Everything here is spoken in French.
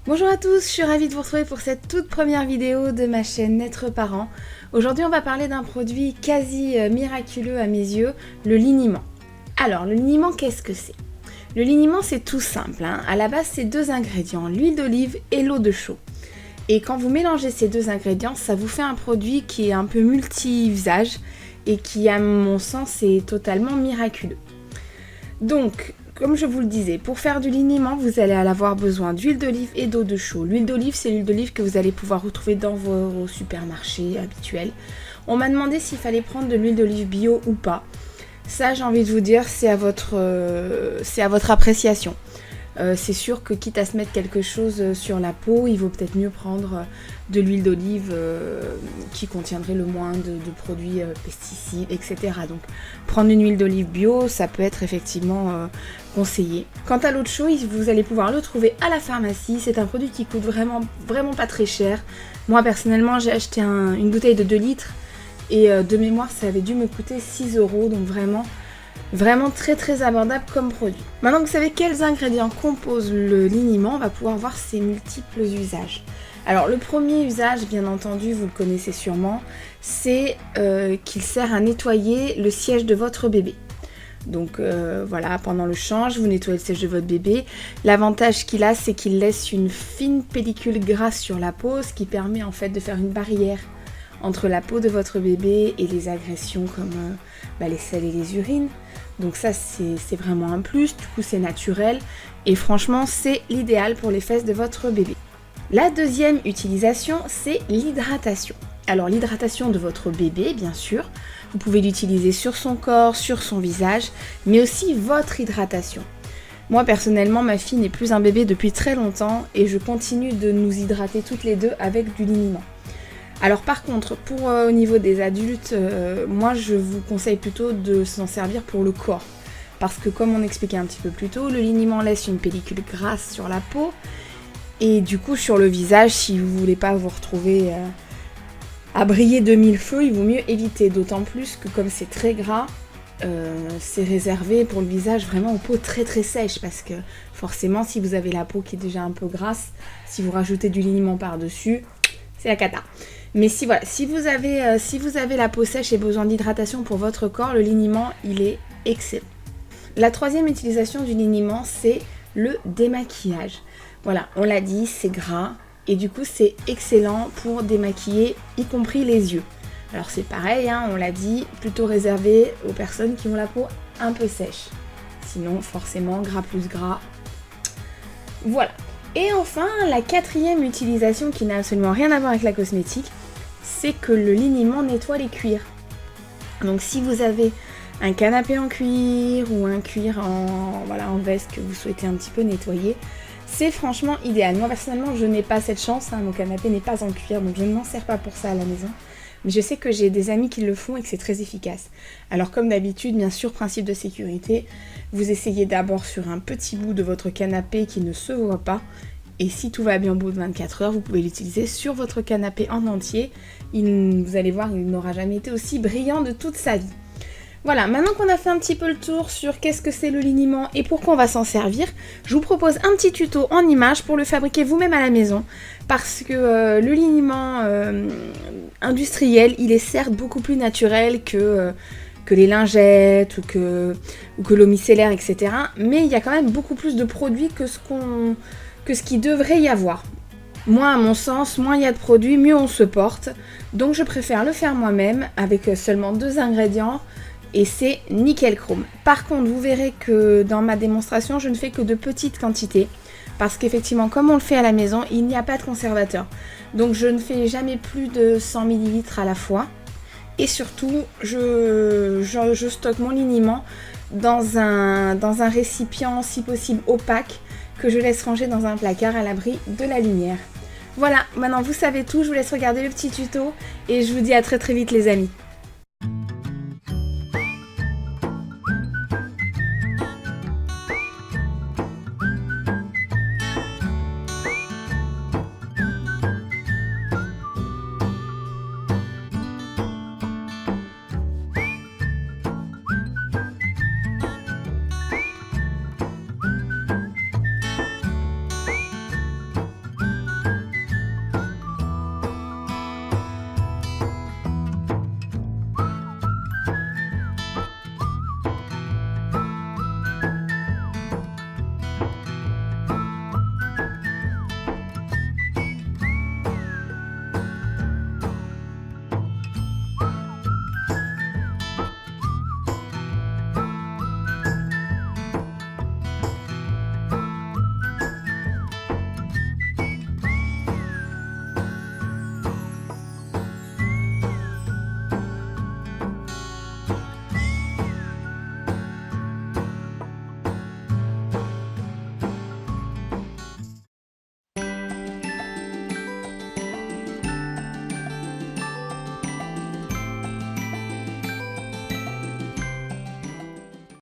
Bonjour à tous, je suis ravie de vous retrouver pour cette toute première vidéo de ma chaîne N'être Parent. Aujourd'hui on va parler d'un produit quasi miraculeux à mes yeux, le liniment. Alors le liniment, qu'est-ce que c'est? Le liniment, c'est tout simple, hein. À la base c'est deux ingrédients, l'huile d'olive et l'eau de chaux. Et quand vous mélangez ces deux ingrédients, ça vous fait un produit qui est un peu multi-usage et qui à mon sens est totalement miraculeux. Donc, comme je vous le disais, pour faire du liniment, vous allez avoir besoin d'huile d'olive et d'eau de chaux. L'huile d'olive, c'est l'huile d'olive que vous allez pouvoir retrouver dans vos supermarchés habituels. On m'a demandé s'il fallait prendre de l'huile d'olive bio ou pas. Ça, j'ai envie de vous dire, c'est à votre appréciation. C'est sûr que quitte à se mettre quelque chose sur la peau, il vaut peut-être mieux prendre de l'huile d'olive qui contiendrait le moins de produits pesticides, etc. Donc prendre une huile d'olive bio, ça peut être effectivement conseillé. Quant à l'eau de chaux, vous allez pouvoir le trouver à la pharmacie. C'est un produit qui coûte vraiment pas très cher. Moi personnellement, j'ai acheté une bouteille de 2 litres et de mémoire, ça avait dû me coûter 6 €, donc vraiment très abordable comme produit. Maintenant que vous savez quels ingrédients composent le liniment, on va pouvoir voir ses multiples usages. Alors le premier usage, bien entendu, vous le connaissez sûrement, c'est qu'il sert à nettoyer le siège de votre bébé. Donc voilà, pendant le change, vous nettoyez le siège de votre bébé. L'avantage qu'il a, c'est qu'il laisse une fine pellicule grasse sur la peau, ce qui permet en fait de faire une barrière entre la peau de votre bébé et les agressions comme les selles et les urines. Donc ça c'est vraiment un plus, du coup c'est naturel et franchement c'est l'idéal pour les fesses de votre bébé. La deuxième utilisation, c'est l'hydratation. Alors l'hydratation de votre bébé, bien sûr, vous pouvez l'utiliser sur son corps, sur son visage, mais aussi votre hydratation. Moi personnellement, ma fille n'est plus un bébé depuis très longtemps et je continue de nous hydrater toutes les deux avec du liniment. Alors par contre, au niveau des adultes, moi je vous conseille plutôt de s'en servir pour le corps. Parce que comme on expliquait un petit peu plus tôt, le liniment laisse une pellicule grasse sur la peau. Et du coup sur le visage, si vous ne voulez pas vous retrouver à briller de mille feux, il vaut mieux éviter. D'autant plus que comme c'est très gras, c'est réservé pour le visage vraiment aux peaux très sèches. Parce que forcément si vous avez la peau qui est déjà un peu grasse, si vous rajoutez du liniment par-dessus, c'est la cata. Mais si vous avez la peau sèche et besoin d'hydratation pour votre corps, le liniment, il est excellent. La troisième utilisation du liniment, c'est le démaquillage. Voilà, on l'a dit, c'est gras et du coup c'est excellent pour démaquiller, y compris les yeux. Alors c'est pareil, hein, on l'a dit, plutôt réservé aux personnes qui ont la peau un peu sèche. Sinon, forcément, gras plus gras. Voilà. Et enfin, la quatrième utilisation qui n'a absolument rien à voir avec la cosmétique, c'est que le liniment nettoie les cuirs. Donc si vous avez un canapé en cuir ou un cuir en veste que vous souhaitez un petit peu nettoyer, c'est franchement idéal. Moi personnellement, je n'ai pas cette chance, hein, mon canapé n'est pas en cuir, donc je ne m'en sers pas pour ça à la maison. Mais je sais que j'ai des amis qui le font et que c'est très efficace. Alors comme d'habitude, bien sûr, principe de sécurité, vous essayez d'abord sur un petit bout de votre canapé qui ne se voit pas. Et si tout va bien au bout de 24 heures, vous pouvez l'utiliser sur votre canapé en entier. Vous allez voir, il n'aura jamais été aussi brillant de toute sa vie. Voilà, maintenant qu'on a fait un petit peu le tour sur qu'est-ce que c'est le liniment et pourquoi on va s'en servir, je vous propose un petit tuto en images pour le fabriquer vous-même à la maison. Parce que le liniment industriel, il est certes beaucoup plus naturel que les lingettes ou que l'eau micellaire, etc. Mais il y a quand même beaucoup plus de produits que ce qu'il devrait y avoir. Moi, à mon sens, moins il y a de produits, mieux on se porte. Donc je préfère le faire moi-même avec seulement 2 ingrédients. Et c'est nickel chrome. Par contre, vous verrez que dans ma démonstration, je ne fais que de petites quantités. Parce qu'effectivement, comme on le fait à la maison, il n'y a pas de conservateur. Donc je ne fais jamais plus de 100 ml à la fois. Et surtout, je stocke mon liniment dans un récipient, si possible opaque, que je laisse ranger dans un placard à l'abri de la lumière. Voilà, maintenant vous savez tout, je vous laisse regarder le petit tuto et je vous dis à très vite les amis.